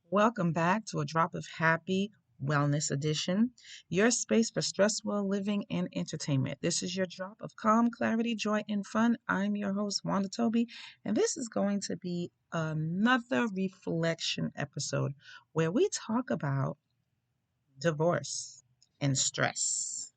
Welcome back to a Drop of Happy Wellness Edition, your space for stressful living and entertainment. This is your drop of calm, clarity, joy, and fun. I'm your host, Wanda Toby, and this is going to be another reflection episode where we talk about divorce and stress.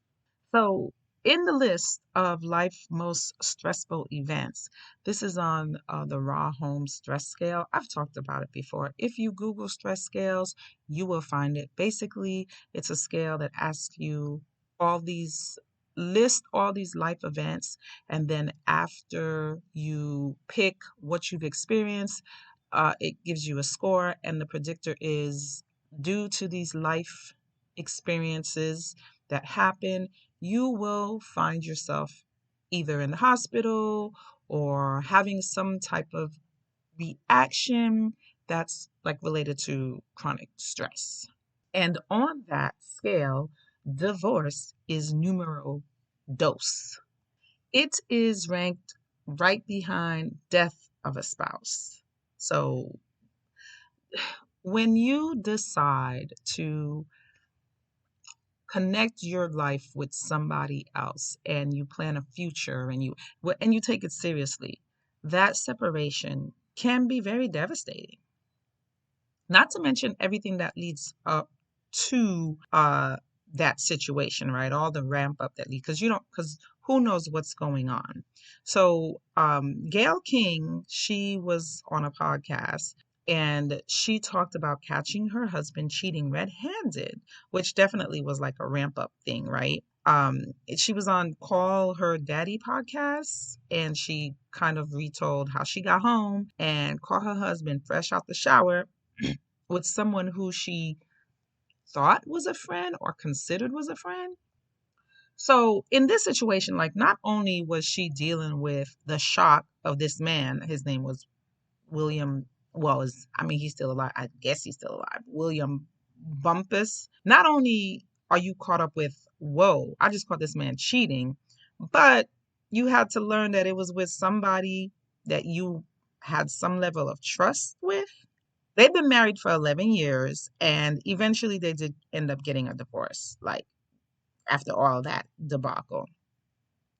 So, in the list of life's most stressful events, this is on the Raw Home Stress Scale. I've talked about it before. If you Google stress scales, you will find it. Basically, it's a scale that asks you all these list all these life events, and then after you pick what you've experienced, it gives you a score, and the predictor is due to these life experiences that happen, you will find yourself either in the hospital or having some type of reaction that's like related to chronic stress. And on that scale, divorce is numero dos. It is ranked right behind death of a spouse. So when you decide to connect your life with somebody else and you plan a future and you take it seriously, that separation can be very devastating, not to mention everything that leads up to that situation, right? All the ramp up that leads, because who knows what's going on. So Gayle King, she was on a podcast and she talked about catching her husband cheating red-handed, which definitely was like a ramp up thing, right? She was on Call Her Daddy podcast and she kind of retold how she got home and caught her husband fresh out the shower with someone who she thought was a friend or considered was a friend. So in this situation, like, not only was she dealing with the shock of this man, his name was William, well, he's still alive. I guess he's still alive. William Bumpus. Not only are you caught up with, whoa, I just caught this man cheating, but you had to learn that it was with somebody that you had some level of trust with. They've been married for 11 years and eventually they did end up getting a divorce, like after all that debacle.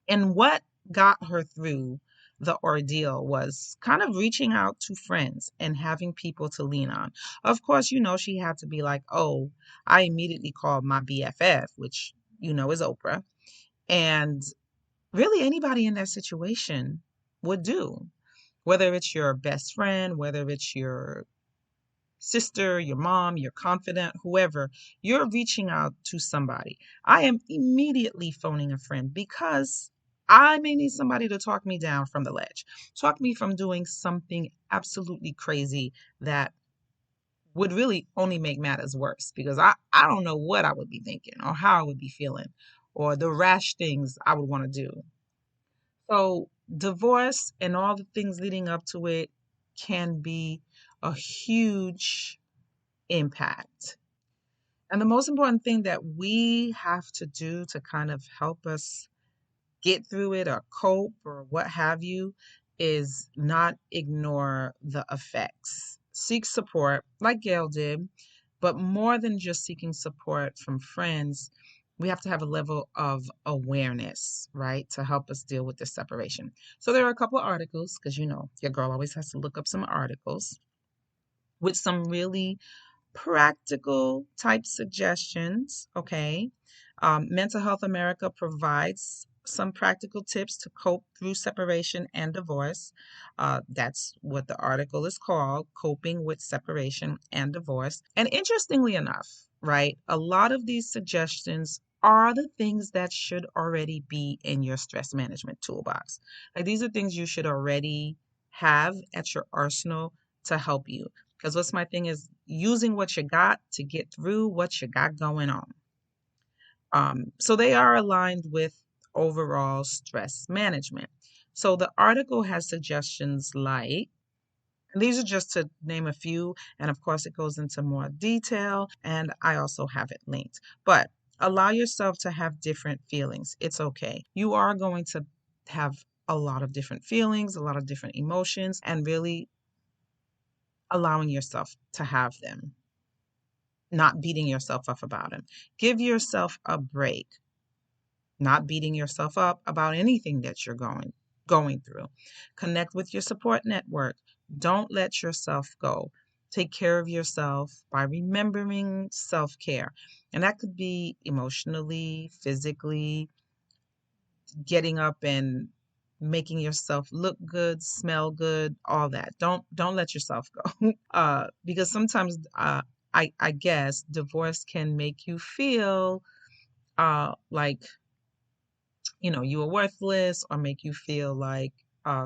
And what got her through the ordeal was kind of reaching out to friends and having people to lean on. Of course, she had to be like, oh, I immediately called my BFF, which, is Oprah. And really anybody in that situation would do, whether it's your best friend, whether it's your sister, your mom, your confidant, whoever, you're reaching out to somebody. I am immediately phoning a friend because I may need somebody to talk me down from the ledge, talk me from doing something absolutely crazy that would really only make matters worse because I don't know what I would be thinking or how I would be feeling or the rash things I would want to do. So, divorce and all the things leading up to it can be a huge impact. And the most important thing that we have to do to kind of help us get through it or cope or what have you is not ignore the effects. Seek support, like Gail did, but more than just seeking support from friends, we have to have a level of awareness, right, to help us deal with this separation. So there are a couple of articles, because your girl always has to look up some articles with some really practical type suggestions. Okay. Mental Health America provides some practical tips to cope through separation and divorce. That's what the article is called, Coping with Separation and Divorce. And interestingly enough, right, a lot of these suggestions are the things that should already be in your stress management toolbox. Like, these are things you should already have at your arsenal to help you. Because what's my thing is using what you got to get through what you got going on. So they are aligned with overall stress management. So the article has suggestions like, and these are just to name a few, and of course it goes into more detail, and I also have it linked. But allow yourself to have different feelings. It's okay. You are going to have a lot of different feelings, a lot of different emotions, and really allowing yourself to have them. not beating yourself up about them. Give yourself a break, not beating yourself up about anything that you're going through. Connect with your support network. Don't let yourself go. Take care of yourself by remembering self-care. And that could be emotionally, physically, getting up and making yourself look good, smell good, all that. Don't let yourself go. Because sometimes I guess divorce can make you feel like you were worthless, or make you feel like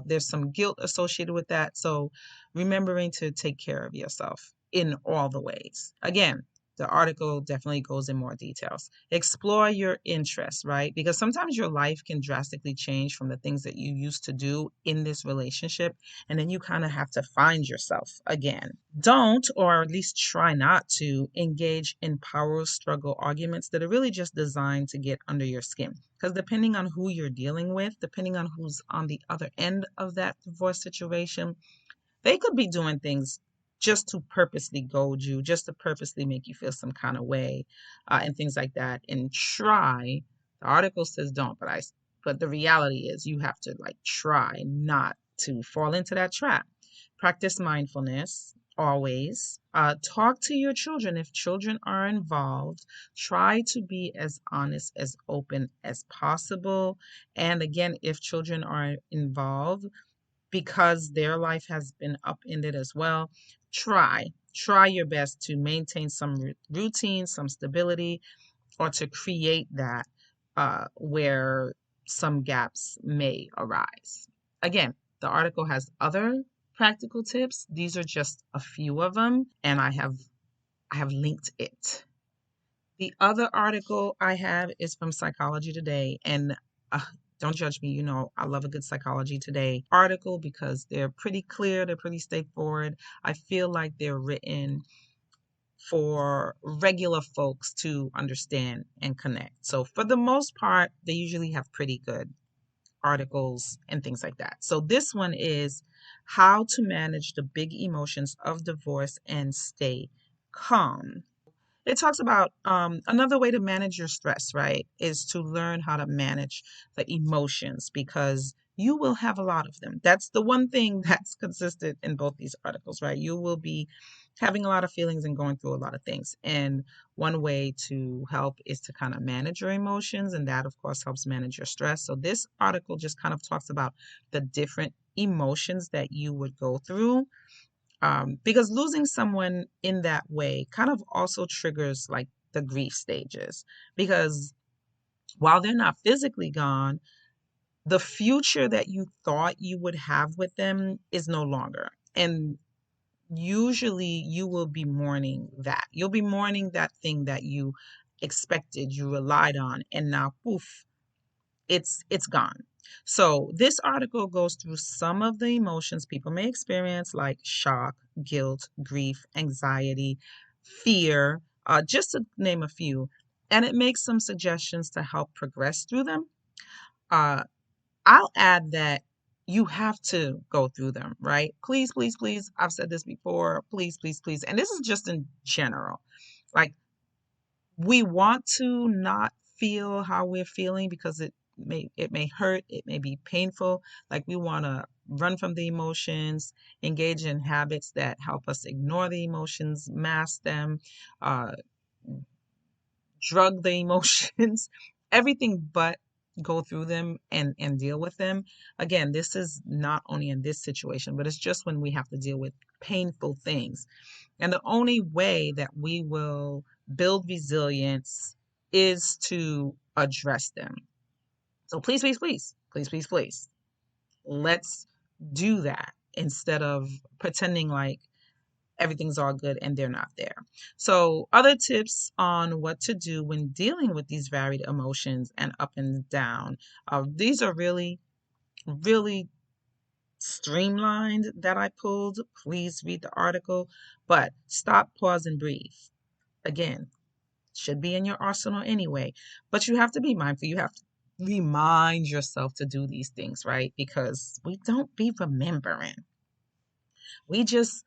there's some guilt associated with that. So remembering to take care of yourself in all the ways. Again, the article definitely goes in more details. Explore your interests, right? Because sometimes your life can drastically change from the things that you used to do in this relationship. And then you kind of have to find yourself again. Don't, or at least try not to, engage in power struggle arguments that are really just designed to get under your skin. Because depending on who you're dealing with, depending on who's on the other end of that divorce situation, they could be doing things just to purposely goad you, just to purposely make you feel some kind of way, and things like that. And try. The article says don't, but the reality is you have to like try not to fall into that trap. Practice mindfulness always. Talk to your children if children are involved. Try to be as honest, as open as possible. And again, if children are involved, because their life has been upended as well, try your best to maintain some routine, some stability, or to create that where some gaps may arise. Again, the article has other practical tips. These are just a few of them, and I have linked it. The other article I have is from Psychology Today, and uh, don't judge me. I love a good Psychology Today article because they're pretty clear, they're pretty straightforward. I feel like they're written for regular folks to understand and connect. So, for the most part, they usually have pretty good articles and things like that. So, this one is how to manage the big emotions of divorce and stay calm. It talks about another way to manage your stress, right, is to learn how to manage the emotions, because you will have a lot of them. That's the one thing that's consistent in both these articles, right? You will be having a lot of feelings and going through a lot of things. And one way to help is to kind of manage your emotions. And that, of course, helps manage your stress. So this article just kind of talks about the different emotions that you would go through, because losing someone in that way kind of also triggers like the grief stages. Because while they're not physically gone, the future that you thought you would have with them is no longer. And usually you will be mourning that. You'll be mourning that thing that you expected, you relied on, and now poof, it's gone. So this article goes through some of the emotions people may experience, like shock, guilt, grief, anxiety, fear, just to name a few. And it makes some suggestions to help progress through them. Uh, I'll add that you have to go through them, right? Please, please, please. I've said this before. Please, please, please. And this is just in general. Like, we want to not feel how we're feeling because it may hurt, it may be painful. Like, we want to run from the emotions, engage in habits that help us ignore the emotions, mask them, uh, drug the emotions, everything but go through them and deal with them. Again, this is not only in this situation, but it's just when we have to deal with painful things. And the only way that we will build resilience is to address them. So please, please, please, please, please, please, let's do that instead of pretending like everything's all good and they're not there. So, other tips on what to do when dealing with these varied emotions and up and down. These are really, really streamlined that I pulled. Please read the article, but stop, pause, and breathe. Again, should be in your arsenal anyway, but you have to be mindful. You have to remind yourself to do these things, right? Because we don't be remembering. We just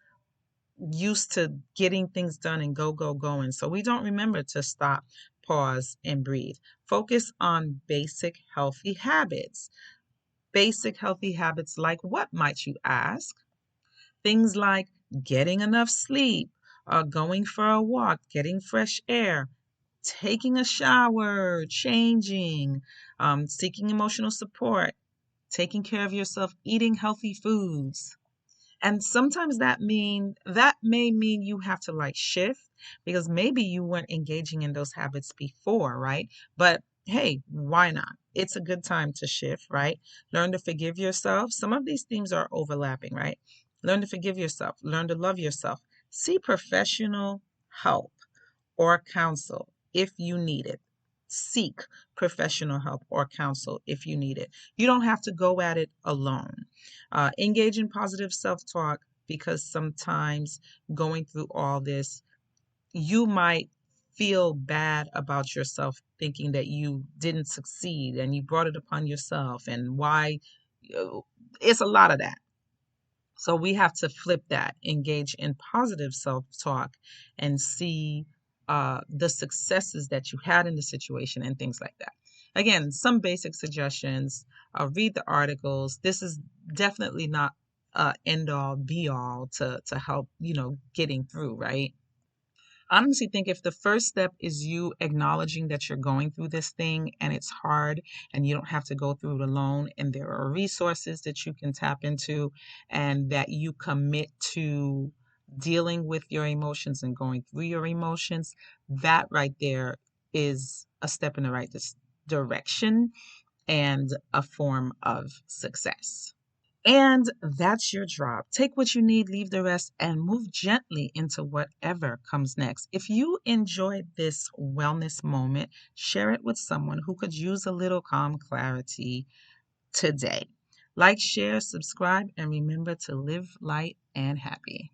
used to getting things done and go, go, going. So we don't remember to stop, pause, and breathe. Focus on basic healthy habits. Basic healthy habits like what, might you ask? Things like getting enough sleep, going for a walk, getting fresh air, taking a shower, changing, seeking emotional support, taking care of yourself, eating healthy foods. And sometimes that may mean you have to like shift because maybe you weren't engaging in those habits before, right? But hey, why not? It's a good time to shift, right? Learn to forgive yourself. Some of these themes are overlapping, right? Learn to forgive yourself, learn to love yourself. See professional help or counsel if you need it. Seek professional help or counsel if you need it. You don't have to go at it alone. Engage in positive self talk because sometimes going through all this, you might feel bad about yourself, thinking that you didn't succeed and you brought it upon yourself, and why. It's a lot of that. So we have to flip that, engage in positive self talk, and see the successes that you had in the situation and things like that. Again, some basic suggestions. Read the articles. This is definitely not end all be all to help getting through, right? I honestly think if the first step is you acknowledging that you're going through this thing and it's hard and you don't have to go through it alone, and there are resources that you can tap into, and that you commit to dealing with your emotions and going through your emotions, that right there is a step in the right direction and a form of success. And that's your drop. Take what you need, leave the rest, and move gently into whatever comes next. If you enjoyed this wellness moment, share it with someone who could use a little calm clarity today. Like, share, subscribe, and remember to live light and happy.